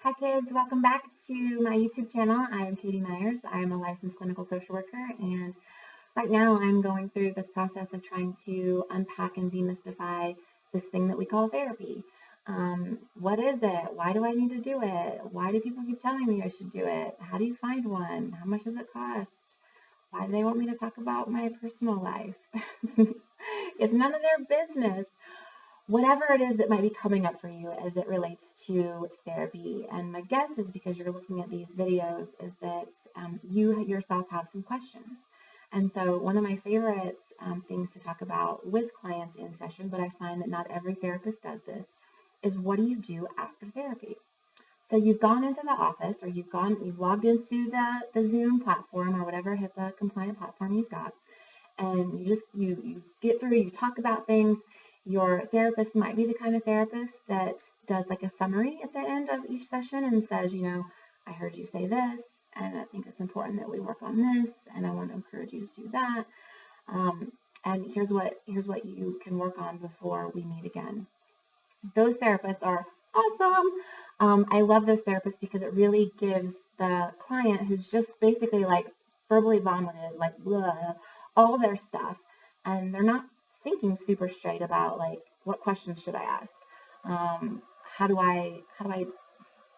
Hi kids, welcome back to my YouTube channel. I am Katie Myers. I am a licensed clinical social worker, and right now I'm going through this process of trying to unpack and demystify this thing that we call therapy. What is it? Why do I need to do it? Why do people keep telling me I should do it? How do you find one? How much does it cost? Why do they want me to talk about my personal life? It's none of their business. Whatever it is that might be coming up for you as it relates to therapy. And my guess is because you're looking at these videos is that you yourself have some questions. And so one of my favorite things to talk about with clients in session, but I find that not every therapist does this, is what do you do after therapy? So you've gone into the office or you've logged into the Zoom platform or whatever HIPAA compliant platform you've got, and you get through, you talk about things. Your therapist might be the kind of therapist that does like a summary at the end of each session and says, I heard you say this, and I think it's important that we work on this, and I want to encourage you to do that. And here's what you can work on before we meet again. Those therapists are awesome. I love those therapists because it really gives the client who's just basically like verbally vomited, like blah, all their stuff, and they're not thinking super straight about like what questions should I ask, how do I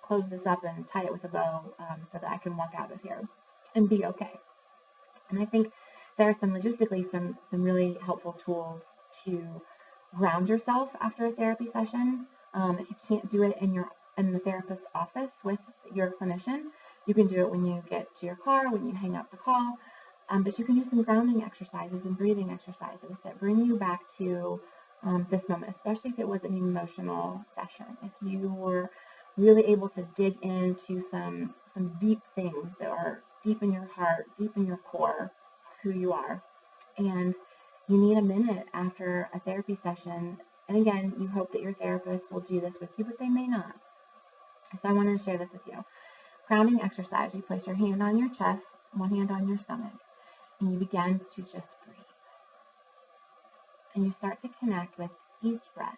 close this up and tie it with a bow so that I can walk out of here and be okay. And I think there are logistically some really helpful tools to ground yourself after a therapy session. If you can't do it in the therapist's office with your clinician, you can do it when you get to your car, when you hang up the call. But you can do some grounding exercises and breathing exercises that bring you back to this moment, especially if it was an emotional session. If you were really able to dig into some deep things that are deep in your heart, deep in your core, who you are, and you need a minute after a therapy session. And again, you hope that your therapist will do this with you, but they may not. So I wanted to share this with you. Grounding exercise, you place your hand on your chest, one hand on your stomach, and you begin to just breathe. And you start to connect with each breath,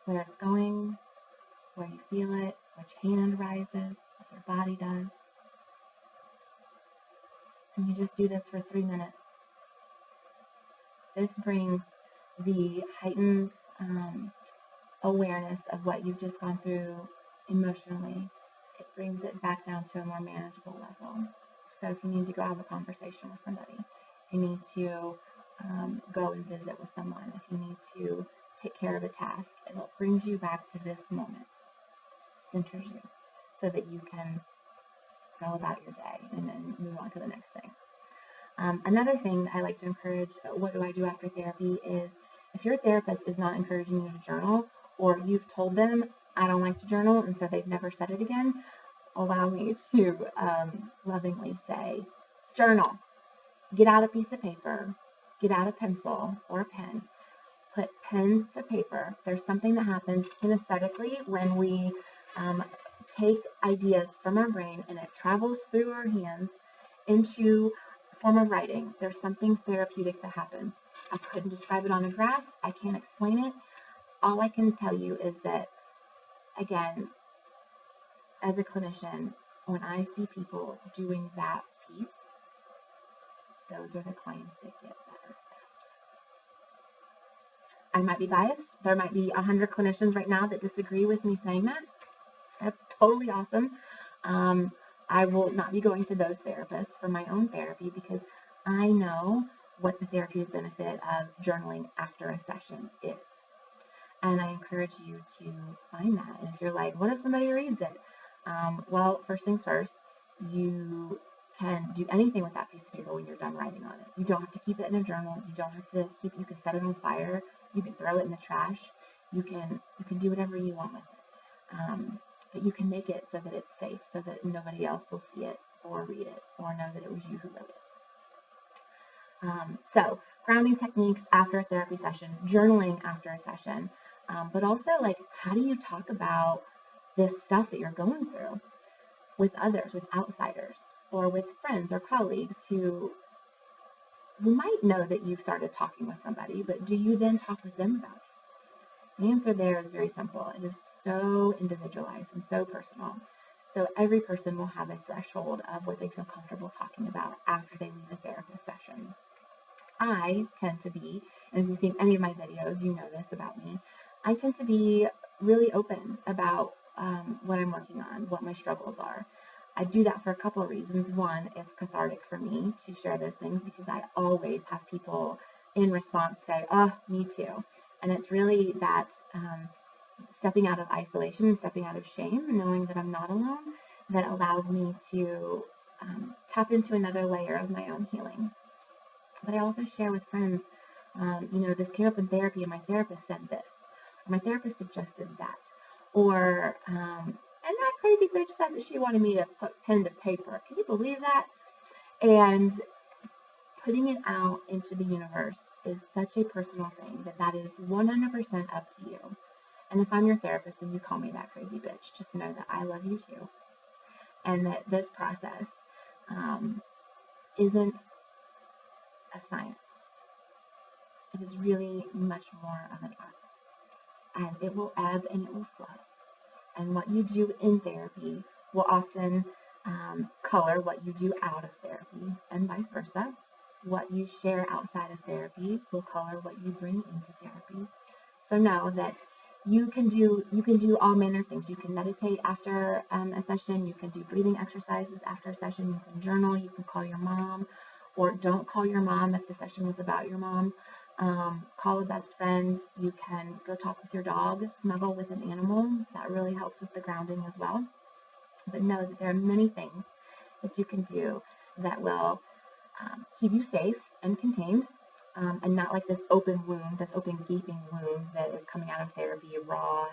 where it's going, where you feel it, which hand rises, what your body does. And you just do this for 3 minutes. This brings the heightened awareness of what you've just gone through emotionally. It brings it back down to a more manageable level. So if you need to go have a conversation with somebody, if you need to go and visit with someone, if you need to take care of a task, it brings you back to this moment, centers you, so that you can go about your day and then move on to the next thing. Another thing I like to encourage, what do I do after therapy, is if your therapist is not encouraging you to journal, or you've told them, I don't like to journal, and so they've never said it again, allow me to lovingly say, journal. Get out a piece of paper, get out a pencil or a pen, put pen to paper. There's something that happens kinesthetically when we take ideas from our brain and it travels through our hands into a form of writing. There's something therapeutic that happens. I couldn't describe it on a graph. I can't explain it. All I can tell you is that, again, as a clinician, when I see people doing that piece, those are the clients that get better faster. I might be biased. There might be 100 clinicians right now that disagree with me saying that. That's totally awesome. I will not be going to those therapists for my own therapy because I know what the therapeutic benefit of journaling after a session is. And I encourage you to find that. And if you're like, what if somebody reads it? Well, first things first, you can do anything with that piece of paper when you're done writing on it. You don't have to keep it in a journal. You don't have to you can set it on fire. You can throw it in the trash. You can do whatever you want with it. But you can make it so that it's safe, so that nobody else will see it or read it or know that it was you who wrote it. So grounding techniques after a therapy session, journaling after a session, but also like, how do you talk about this stuff that you're going through with others, with outsiders, or with friends or colleagues who might know that you've started talking with somebody, but do you then talk with them about it? The answer there is very simple. It is so individualized and so personal. So every person will have a threshold of what they feel comfortable talking about after they leave a therapist session. I tend to be, and if you've seen any of my videos, you know this about me, I tend to be really open about what I'm working on, what my struggles are. I do that for a couple of reasons. One, it's cathartic for me to share those things because I always have people in response say, oh, me too. And it's really that stepping out of isolation and stepping out of shame, knowing that I'm not alone, that allows me to tap into another layer of my own healing. But I also share with friends, this came up in therapy and my therapist said this, or my therapist suggested that, or, and that crazy bitch said that she wanted me to put pen to paper. Can you believe that? And putting it out into the universe is such a personal thing that is 100% up to you. And if I'm your therapist and you call me that crazy bitch, just know that I love you too. And that this process isn't a science. It is really much more of an art. And it will ebb and it will flow. And what you do in therapy will often color what you do out of therapy, and vice versa. What you share outside of therapy will color what you bring into therapy. So know that you can do all manner of things. You can meditate after a session. You can do breathing exercises after a session. You can journal. You can call your mom, or don't call your mom if the session was about your mom. Call a best friend. You can go talk with your dog, snuggle with an animal. That really helps with the grounding as well. But know that there are many things that you can do that will keep you safe and contained, and not like this open wound, this open gaping wound that is coming out of therapy raw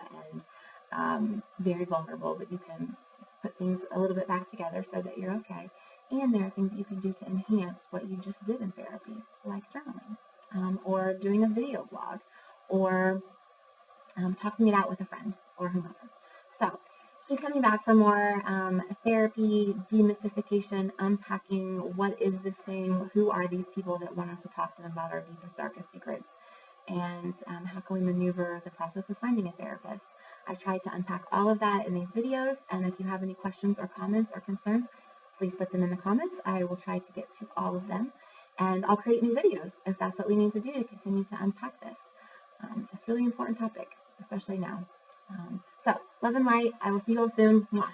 and very vulnerable, but you can put things a little bit back together so that you're okay. And there are things you can do to enhance what you just did in therapy, like journaling, or doing a video blog, or talking it out with a friend or whomever. So keep coming back for more therapy, demystification, unpacking what is this thing, who are these people that want us to talk to them about our deepest, darkest secrets, and how can we maneuver the process of finding a therapist. I've tried to unpack all of that in these videos, and if you have any questions or comments or concerns, please put them in the comments. I will try to get to all of them, and I'll create new videos if that's what we need to do to continue to unpack this. It's a really important topic, especially now. So, love and light. I will see you all soon. Mwah.